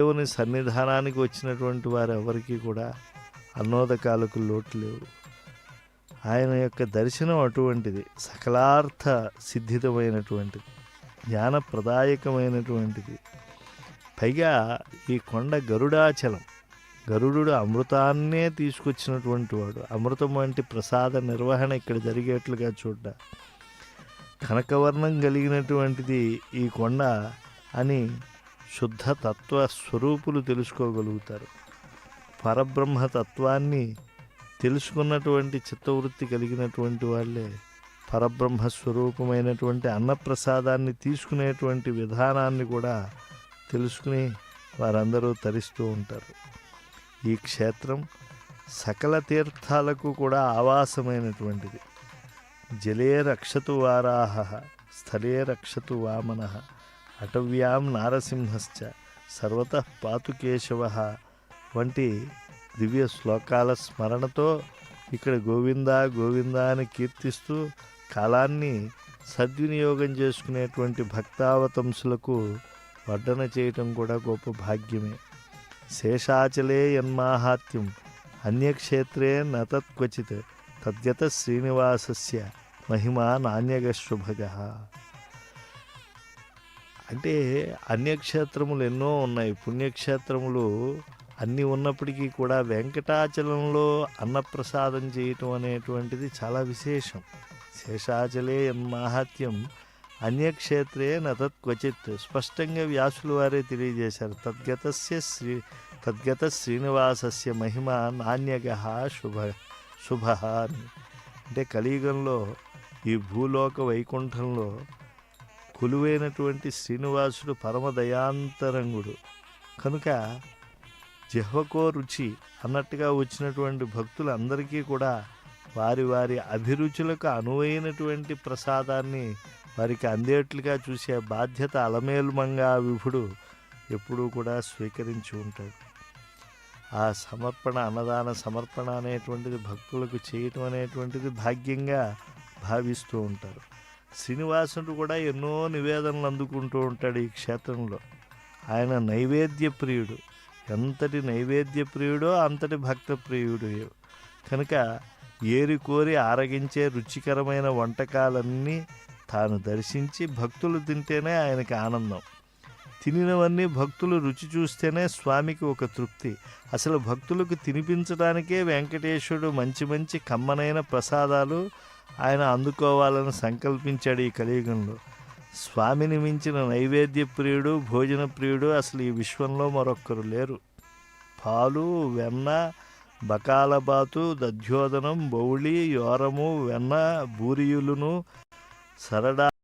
దేవుని సన్నిధానానికి వచ్చినటువంటి వారు ఎవరికి కూడా అన్నోదకాలకు లోటు లేవు. ఆయన యొక్క దర్శనం అటువంటిది, సకలార్థ సిద్ధితమైనటువంటిది, జ్ఞానప్రదాయకమైనటువంటిది. పైగా ఈ కొండ గరుడాచలం, గరుడు అమృతాన్నే తీసుకొచ్చినటువంటి వాడు. అమృతం వంటి ప్రసాద నిర్వహణ ఇక్కడ జరిగేట్లుగా చూడ్డ. కనకవర్ణం కలిగినటువంటిది ఈ కొండ అని శుద్ధ తత్వ స్వరూపులు తెలుసుకోగలుగుతారు. పరబ్రహ్మతత్వాన్ని తెలుసుకున్నటువంటి చిత్తవృత్తి కలిగినటువంటి వాళ్ళే పరబ్రహ్మ స్వరూపమైనటువంటి అన్నప్రసాదాన్ని తీసుకునేటువంటి విధానాన్ని కూడా తెలుసుకుని వారందరూ తరిస్తూ ఉంటారు. ఈ క్షేత్రం సకల తీర్థాలకు కూడా ఆవాసమైనటువంటిది. జలే రక్షతు వారాహ, స్థలే రక్షతు వామనః, అటవ్యాం నారసింహశ్చ, సర్వతః పాతు కేశవః వంటి దివ్య శ్లోకాల స్మరణతో ఇక్కడ గోవిందా గోవిందా అని కీర్తిస్తూ కాలాన్ని సద్వినియోగం చేసుకునేటువంటి భక్తావతంసులకు వడ్డన చేయటం కూడా గొప్ప భాగ్యమే. శేషాచలే యన్మాహాత్యం అన్యక్షేత్రే నతత్క్వచిత్ తద్గత శ్రీనివాసస్య మహిమా నాణ్యగ శుభగ. అంటే అన్యక్షేత్రములు ఎన్నో ఉన్నాయి, పుణ్యక్షేత్రములు అన్నీ ఉన్నప్పటికీ కూడా వెంకటాచలంలో అన్నప్రసాదం చేయటం అనేటువంటిది చాలా విశేషం. శేషాచలే యన్మాహాత్యం అన్యక్షేత్రే నతత్క్వచిత్ స్పష్టంగా వ్యాసులు వారే తెలియజేశారు. తద్గత శ్రీనివాసస్య మహిమ నాణ్యగ శుభ అని. అంటే కలియుగంలో ఈ భూలోక వైకుంఠంలో కొలువైనటువంటి శ్రీనివాసుడు పరమదయాంతరంగుడు కనుక జిహ్వకో రుచి అన్నట్టుగా వచ్చినటువంటి భక్తులందరికీ కూడా వారి వారి అభిరుచులకు అనువైనటువంటి ప్రసాదాన్ని వారికి అందేట్లుగా చూసే బాధ్యత అలమేలుమంగా విభుడు ఎప్పుడూ కూడా స్వీకరించి ఉంటాడు. ఆ సమర్పణ, అన్నదాన సమర్పణ అనేటువంటిది భక్తులకు చేయటం అనేటువంటిది భాగ్యంగా భావిస్తూ ఉంటారు. శ్రీనివాసుడు కూడా ఎన్నో నివేదనలు అందుకుంటూ ఉంటాడు ఈ క్షేత్రంలో. ఆయన నైవేద్య ప్రియుడు. ఎంతటి నైవేద్య ప్రియుడో అంతటి భక్త ప్రియుడు. కనుక ఏరి కోరి ఆరగించే రుచికరమైన వంటకాలన్నీ తాను దర్శించి భక్తులు తింటేనే ఆయనకి ఆనందం. తినినవన్నీ భక్తులు రుచి చూస్తేనే స్వామికి ఒక తృప్తి. అసలు భక్తులకు తినిపించడానికే వెంకటేశ్వరుడు మంచి మంచి కమ్మనైన ప్రసాదాలు ఆయన అందుకోవాలని సంకల్పించాడు ఈ కలియుగంలో. స్వామిని మించిన నైవేద్య ప్రియుడు, భోజన ప్రియుడు అసలు ఈ విశ్వంలో మరొక్కరు లేరు. పాలు, వెన్న, బకాలబాతు, దధ్యోదనం, బౌళి, యోరము, వెన్న, బూరియులును, సరడా